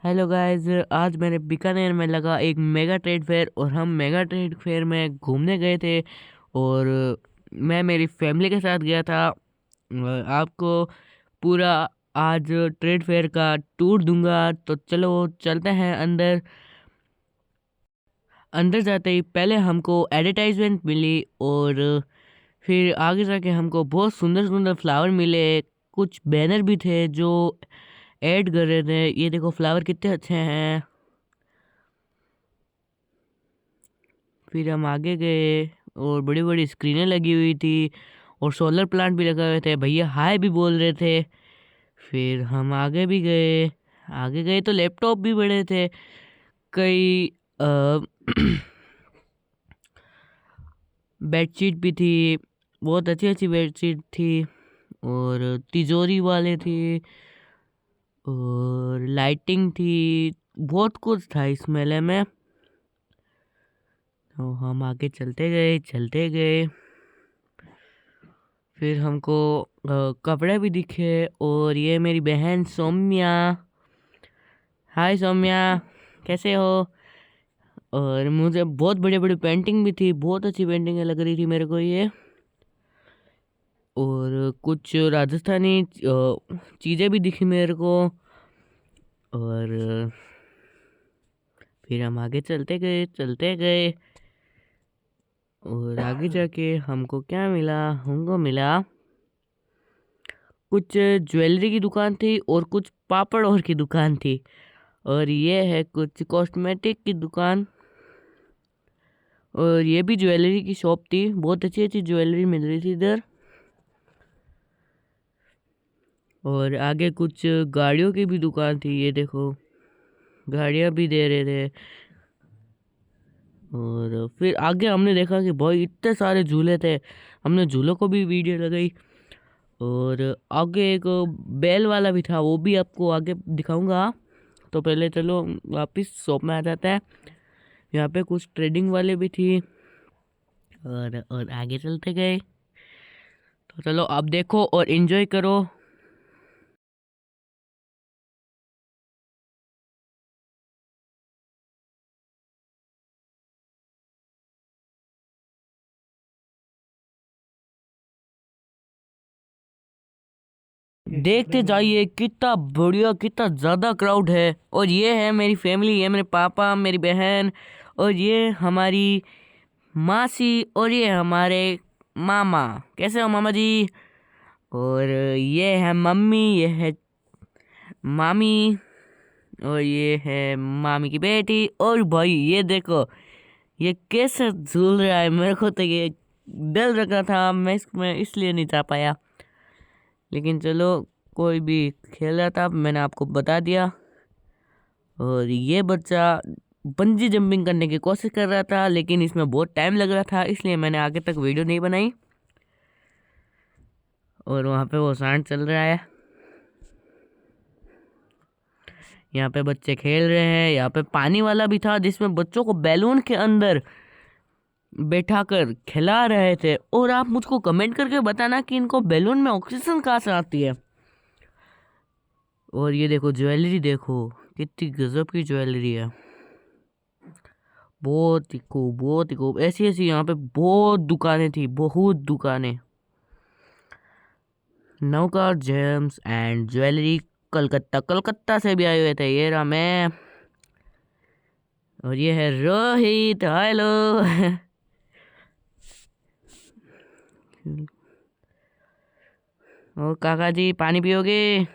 Hello guys, आज मैंने बीकानेर में लगा एक मेगा ट्रेड फेयर और हम मेगा ट्रेड फेयर में घूमने गए थे। और मैं मेरी फैमिली के साथ गया था। आपको पूरा आज ट्रेड फेयर का टूर दूंगा, तो चलो चलते हैं अंदर। अंदर जाते ही पहले हमको एडवर्टाइजमेंट मिली और फिर आगे जाके हमको बहुत सुंदर सुंदर फ्लावर मिले। कुछ बैनर भी थे जो ऐड कर रहे थे, ये देखो फ्लावर कितने अच्छे हैं। फिर हम आगे गए और बड़ी बड़ी स्क्रीनें लगी हुई थी और सोलर प्लांट भी लगे हुए थे, भैया हाय भी बोल रहे थे। फिर हम आगे भी गए। आगे गए तो लैपटॉप भी बड़े थे। कई बेडशीट भी थी, बहुत अच्छी अच्छी बेडशीट थी। और तिजोरी वाले थे और लाइटिंग थी, बहुत कुछ था इस मेले में। तो हम आगे चलते गए। फिर हमको कपड़े भी दिखे और ये मेरी बहन सौम्या। हाय सौम्या, कैसे हो? और मुझे बहुत बड़ी बड़ी पेंटिंग भी थी, बहुत अच्छी पेंटिंग लग रही थी मेरे को ये। और कुछ राजस्थानी चीज़ें भी दिखी मेरे को। और फिर हम आगे चलते गए। और आगे जाके हमको क्या मिला? हमको मिला कुछ ज्वेलरी की दुकान थी और कुछ पापड़ और की दुकान थी। और ये है कुछ कॉस्मेटिक की दुकान। और ये भी ज्वेलरी की शॉप थी, बहुत अच्छी अच्छी ज्वेलरी मिल रही थी इधर। और आगे कुछ गाड़ियों की भी दुकान थी, ये देखो गाड़ियाँ भी दे रहे थे। और फिर आगे हमने देखा कि भाई इतने सारे झूले थे, हमने झूलों को भी वीडियो लगाई। और आगे एक बैल वाला भी था, वो भी आपको आगे दिखाऊंगा। तो पहले चलो वापस शॉप में आ जाता है। यहाँ पे कुछ ट्रेडिंग वाले भी थी। और आगे चलते गए। तो चलो आप देखो और एंजॉय करो। देखते जाइए कितना बढ़िया, कितना ज़्यादा क्राउड है। और ये है मेरी फैमिली, ये मेरे पापा, मेरी बहन, और ये हमारी मासी, और ये हमारे मामा। कैसे हो मामा जी? और ये है मम्मी, ये है मामी, और ये है मामी की बेटी। और भाई ये देखो ये कैसे झूल रहा है, मेरे को तो ये डर लगा था, मैं इसमें इसलिए नहीं जा पाया। लेकिन चलो, कोई भी खेल रहा था, मैंने आपको बता दिया। और ये बच्चा बंजी जंपिंग करने की कोशिश कर रहा था, लेकिन इसमें बहुत टाइम लग रहा था, इसलिए मैंने आगे तक वीडियो नहीं बनाई। और वहाँ पे वो सांड चल रहा है, यहाँ पे बच्चे खेल रहे हैं। यहाँ पे पानी वाला भी था जिसमें बच्चों को बैलून के अंदर बैठाकर खिला रहे थे। और आप मुझको कमेंट करके बताना कि इनको बैलून में ऑक्सीजन कहाँ से आती है। और ये देखो ज्वेलरी, देखो कितनी गजब की ज्वेलरी है। बहुत ही खूब, ऐसी ऐसी यहाँ पे बहुत दुकानें थी, बहुत दुकानें। नौका James and jewellery, Calcutta, Calcutta से भी आए हुए थे। ये रहा मैं, और ये है रोहित। हेलो। और काका जी पानी पियोगे?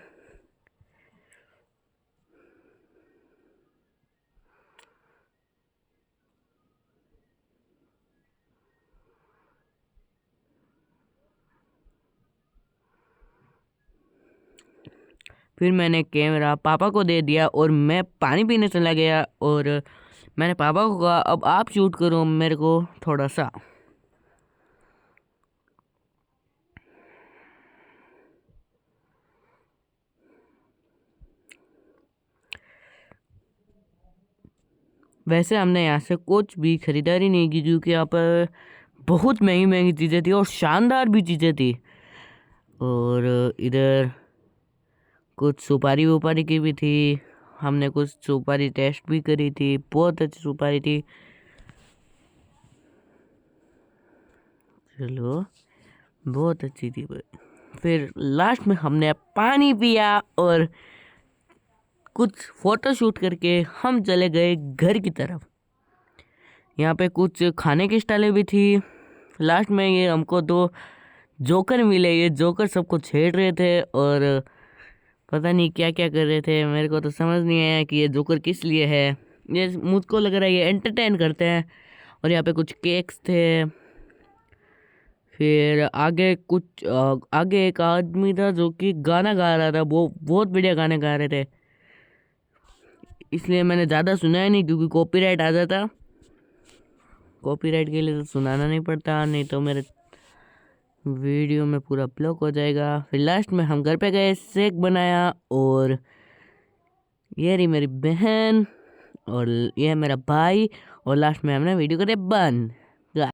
फिर मैंने कैमरा पापा को दे दिया और मैं पानी पीने चला गया। और मैंने पापा को कहा अब आप शूट करो मेरे को थोड़ा सा। वैसे हमने यहाँ से कुछ भी खरीदारी नहीं की, क्योंकि यहाँ पर बहुत महंगी महंगी चीज़ें थी और शानदार भी चीज़ें थी। और इधर कुछ सुपारी वुपारी की भी थी, हमने कुछ सुपारी टेस्ट भी करी थी, बहुत अच्छी सुपारी थी। चलो बहुत अच्छी थी भाई। फिर लास्ट में हमने पानी पिया और कुछ फोटो शूट करके हम चले गए घर की तरफ। यहाँ पे कुछ खाने की स्टाइलें भी थी। लास्ट में ये हमको दो जोकर मिले। ये जोकर सबको छेड़ रहे थे और पता नहीं क्या क्या कर रहे थे। मेरे को तो समझ नहीं आया कि ये जोकर किस लिए है। ये मुझको लग रहा है ये एंटरटेन करते हैं। और यहाँ पे कुछ केक्स थे। फिर आगे एक आदमी था जो कि गाना गा रहा था। वो बहुत बढ़िया गाने गा रहे थे, इसलिए मैंने ज़्यादा सुना ही नहीं क्योंकि कॉपीराइट आ जाता। कॉपीराइट के लिए तो सुनाना नहीं पड़ता, नहीं तो मेरे वीडियो में पूरा ब्लॉक हो जाएगा। फिर लास्ट में हम घर पे गए, शेक बनाया और ये रही मेरी बहन और ये है मेरा भाई। और लास्ट में हमने वीडियो करे बंद।